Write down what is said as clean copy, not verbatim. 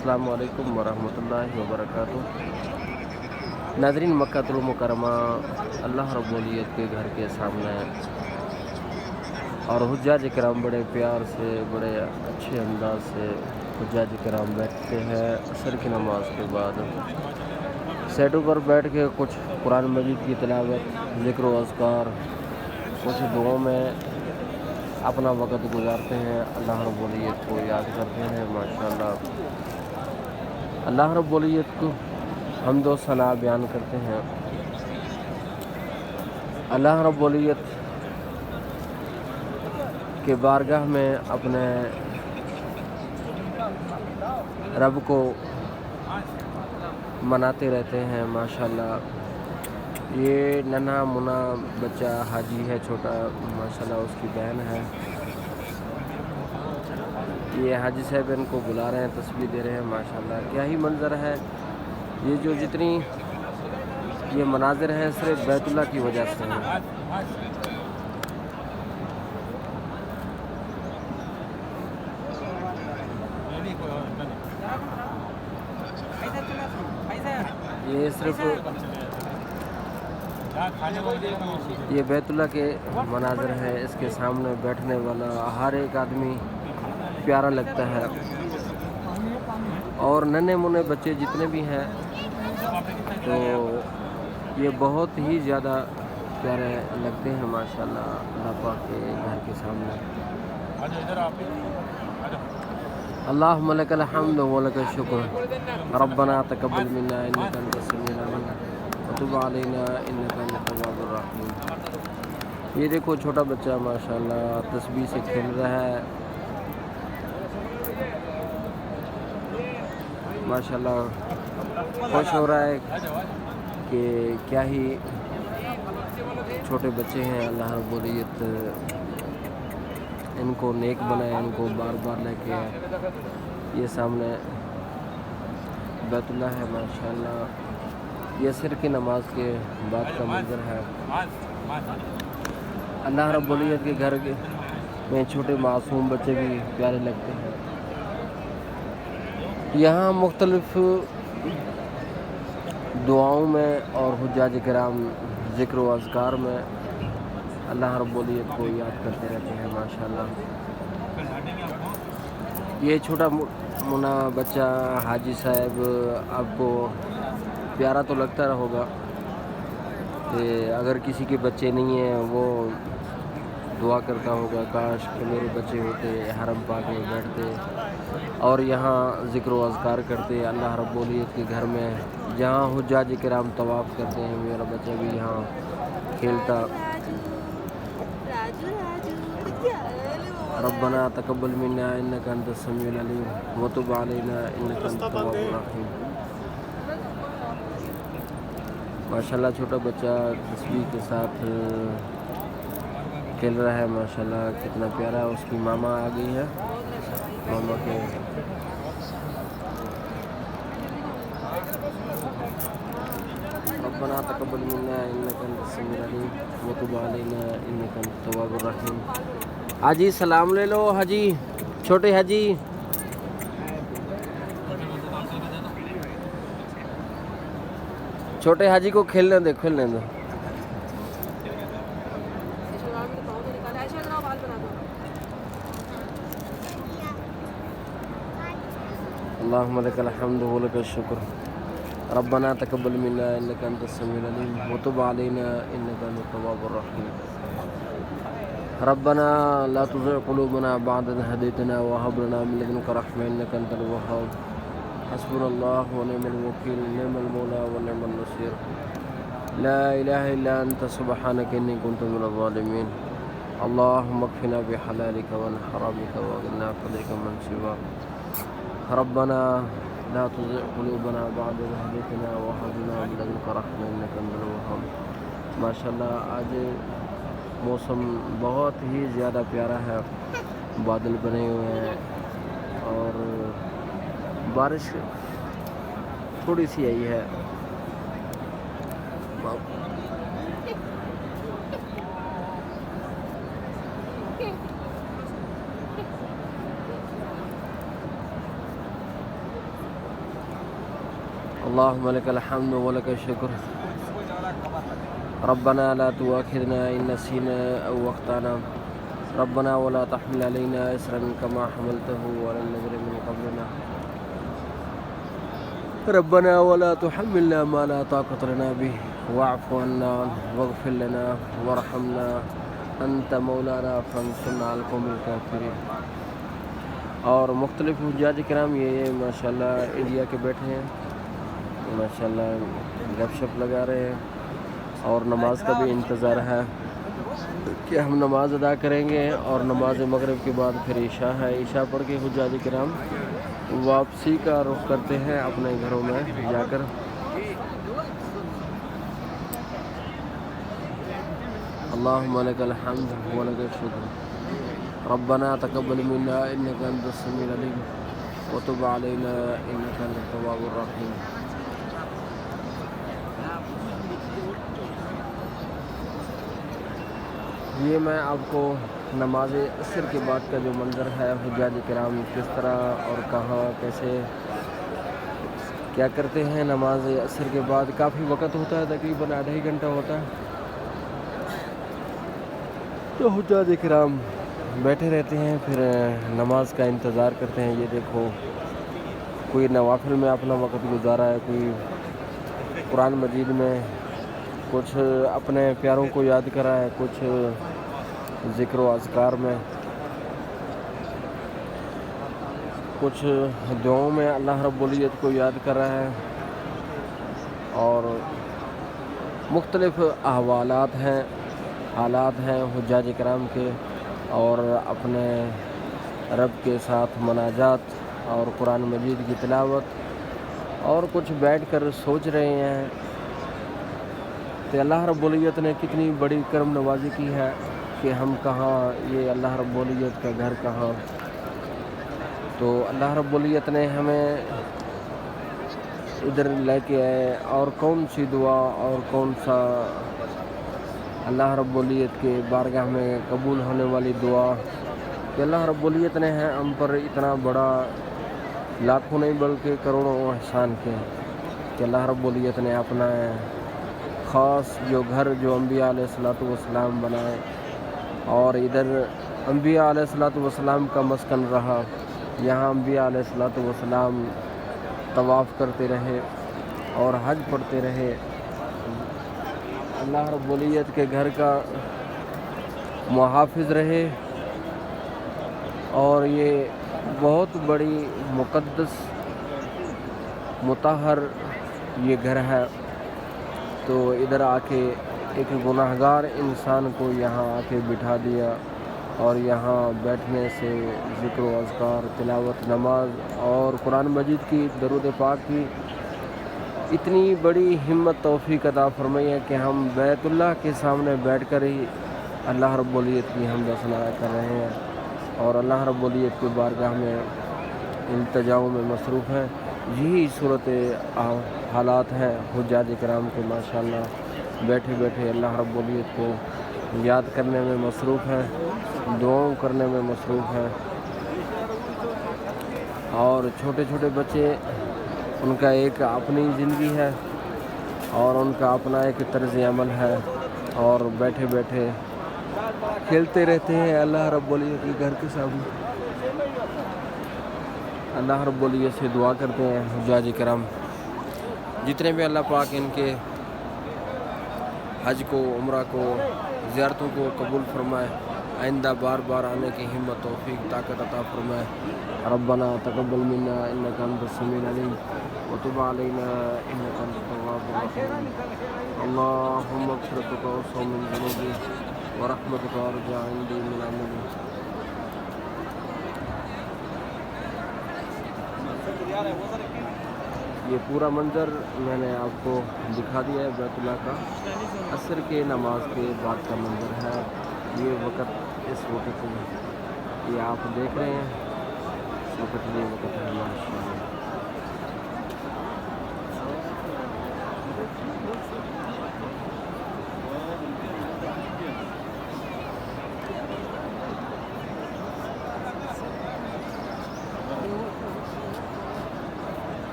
السلام علیکم ورحمۃ اللہ وبرکاتہ۔ ناظرین، مکہ المکرمہ اللہ رب العزت کے گھر کے سامنے اور حجاج کرام بڑے پیار سے، بڑے اچھے انداز سے حجاج کرام بیٹھتے ہیں عصر کی نماز کے بعد سیٹوں پر بیٹھ کے کچھ قرآن مجید کی تلاوت، ذکر و اذکار، کچھ دعاؤں میں اپنا وقت گزارتے ہیں، اللہ رب العزت کو یاد کرتے ہیں۔ ماشاءاللہ اللہ رب العزت کو حمد و ثنا بیان کرتے ہیں۔ اللہ رب العزت کے بارگاہ میں اپنے رب کو مناتے رہتے ہیں۔ ماشاءاللہ یہ ننھا منا بچہ حاجی ہے، چھوٹا، ماشاءاللہ اس کی بہن ہے، یہ حاجی صاحب ان کو بلا رہے ہیں، تسبیح دے رہے ہیں۔ ماشاءاللہ کیا ہی منظر ہے یہ، جو جتنی یہ مناظر ہیں صرف بیت اللہ کی وجہ سے ہیں۔ یہ صرف یہ بیت اللہ کے مناظر ہیں، اس کے سامنے بیٹھنے والا ہر ایک آدمی پیارا لگتا ہے، اور ننھے منے بچے جتنے بھی ہیں تو یہ بہت ہی زیادہ پیارے لگتے ہیں۔ ماشاءاللہ اللہ پاک کے گھر کے سامنے اللہم لک الحمد ولک الشکر ربنا تقبل منا انک انت السمیع العلیم وتب علینا انک انت التواب الرحیم۔ یہ دیکھو چھوٹا بچہ ماشاءاللہ تسبیح سے کھیل رہا ہے، ماشاءاللہ خوش ہو رہا ہے کہ کیا ہی چھوٹے بچے ہیں، اللہ رب العزت ان کو نیک بنائے، ان کو بار بار لے کے آئے۔ یہ سامنے بیت اللہ ہے، ماشاءاللہ یہ عصر کی نماز کے بعد کا منظر ہے۔ اللہ رب العزت کے گھر میں چھوٹے معصوم بچے بھی پیارے لگتے ہیں۔ یہاں مختلف دعاؤں میں اور حجاج کرام ذکر و اذکار میں اللہ رب العزت کو یاد کرتے رہتے ہیں۔ ماشاءاللہ یہ چھوٹا منا بچہ حاجی صاحب آپ کو پیارا تو لگتا ہوگا، کہ اگر کسی کے بچے نہیں ہیں وہ دعا کرتا ہوگا کاش کہ میرے بچے ہوتے، حرم پاک میں بیٹھتے اور یہاں ذکر و اذکار کرتے اللہ رب العزت کے گھر میں، جہاں حجاج کرام طواف کرتے ہیں، میرا بچہ بھی یہاں کھیلتا۔ ربنا تقبل منا انک انت السمیع العلیم وتب علینا انک انت التواب الرحیم۔ ماشاءاللہ چھوٹا بچہ تسبیح کے ساتھ کھیل رہا ہے، ماشاءاللہ کتنا پیارا۔ اس کی ماما آ گئی ہے، ماما کے ربنا تقبل منا انک انت السمیع العلیم وتب علینا انک انت التواب الرحیم۔ حاجی سلام لے لو، حاجی، چھوٹے حاجی۔ چھوٹے حاجی کو کھیلنے دے، کھیلنے دو۔ اللہم لک الحمد ولک الشکر ربنا تقبل منا انک انت السمیع العلیم وتب علینا انک انت التواب الرحیم۔ ربنا لا تزغ قلوبنا بعد إذ هديتنا وهب لنا من لدنك رحمة إنك أنت الوهاب۔ حسبنا الله ونعم الوكيل، نعم المولى ونعم النصير، لا إله إلا أنت سبحانك إني كنت من الظالمين۔ اللهم اكفنا بحلالك وعن حرامك وأغننا بفضلك من سواك۔ ربنا لا تزغ قلوبنا بعد إذ هديتنا وهب لنا من لدنك رحمة إنك أنت الوهاب۔ ماشاءاللہ آج موسم بہت ہی زیادہ پیارا ہے، بادل بنے ہوئے ہیں اور بارش تھوڑی سی آئی ہے۔ اللهم لك الحمد ولك الشكر ربنا لا تؤاخذنا إن نسينا أو أخطأنا ربنا ولا تحمل علينا إصرا كما حملته على الذين من قبلنا ربنا ولا تحملنا ما لا طاقة لنا به واعف عنا واغفر لنا وارحمنا انت مولانا فانصرنا على القوم الكافرین۔ اور مختلف حجاج کرام یہ ماشاءاللہ انڈیا کے بیٹھے ہیں، ماشاءاللہ گپ شپ لگا رہے ہیں، اور نماز کا بھی انتظار ہے کہ ہم نماز ادا کریں گے، اور نماز مغرب کے بعد پھر عشاء ہے، عشاء پڑھ کے حجاج کرام واپسی کا رخ کرتے ہیں اپنے گھروں میں جا کر۔ اللهم لك الحمد ولك الشكر ربنا تقبل منا انك انت السميع العليم وتب علينا انك انت التواب الرحيم۔ یہ میں آپ کو نماز عصر کے بعد کا جو منظر ہے، حجاج کرام کس طرح اور کہاں کیسے کیا کرتے ہیں نماز عصر کے بعد۔ کافی وقت ہوتا ہے، تقریباً آدھا ہی گھنٹہ ہوتا ہے، تو حجاج کرام بیٹھے رہتے ہیں، پھر نماز کا انتظار کرتے ہیں۔ یہ دیکھو، کوئی نوافل میں اپنا وقت گزارا ہے، کوئی قرآن مجید میں کچھ اپنے پیاروں کو یاد کرا ہے، کچھ ذکر و اذکار میں، کچھ دعاؤں میں اللہ رب العزت کو یاد کر رہا ہے، اور مختلف حالات ہیں حجاج کرام کے، اور اپنے رب کے ساتھ مناجات اور قرآن مجید کی تلاوت، اور کچھ بیٹھ کر سوچ رہے ہیں کہ اللہ رب العزت نے کتنی بڑی کرم نوازی کی ہے کہ ہم کہاں، یہ اللہ رب العزت کا گھر کہاں۔ تو اللہ رب العزت نے ہمیں ادھر لے کے آئے، اور کون سی دعا اور کون سا اللہ رب العزت کے بارگاہ میں قبول ہونے والی دعا کہ اللہ رب العزت نے ہم پر اتنا بڑا لاکھوں نہیں بلکہ کروڑوں احسان کے، کہ اللہ رب العزت نے اپنا خاص جو گھر جو انبیاء علیہ السلام بنائے، اور ادھر انبیاء علیہ السلام کا مسکن رہا، یہاں انبیاء علیہ السلام طواف کرتے رہے اور حج پڑھتے رہے، اللہ رب العزت کے گھر کا محافظ رہے، اور یہ بہت بڑی مقدس مطہر یہ گھر ہے۔ تو ادھر آ کے ایک گناہگار انسان کو یہاں آ کے بٹھا دیا، اور یہاں بیٹھنے سے ذکر و اذکار، تلاوت، نماز اور قرآن مجید کی درود پاک کی اتنی بڑی ہمت توفیق عطا فرمائی ہے کہ ہم بیت اللہ کے سامنے بیٹھ کر ہی اللہ رب العزت کی حمد و ثنا کر رہے ہیں، اور اللہ رب العزت کی بارگاہ میں التجاؤں میں مصروف ہیں۔ یہی صورت حالات ہیں حجاج کرام کے، ماشاءاللہ بیٹھے بیٹھے اللہ رب العزت کو یاد کرنے میں مصروف ہیں، دعاؤں کرنے میں مصروف ہیں، اور چھوٹے چھوٹے بچے، ان کا ایک اپنی زندگی ہے اور ان کا اپنا ایک طرز عمل ہے، اور بیٹھے بیٹھے کھیلتے رہتے ہیں اللہ رب العزت کے گھر کے سامنے۔ اللہ رب العزت سے دعا کرتے ہیں حجاج کرام، جتنے بھی اللہ پاک ان کے حج کو، عمرہ کو، زیارتوں کو قبول فرمائے، آئندہ بار بار آنے کی ہمت توفیق طاقت عطا فرمائے۔ ربنا تقبل منا انك انت السميع العليم وتب علينا انك انت التواب الرحيم اللهم اغفرتك اوسع من ذنوبي ورحمتك ارجع عندي من عملي۔ یہ پورا منظر میں نے آپ کو دکھا دیا ہے بیت اللہ کا، عصر کے نماز کے بعد کا منظر ہے۔ یہ وقت، اس وقت یہ آپ دیکھ رہے ہیں، اس وقت یہ وقت ہے ماشاءاللہ۔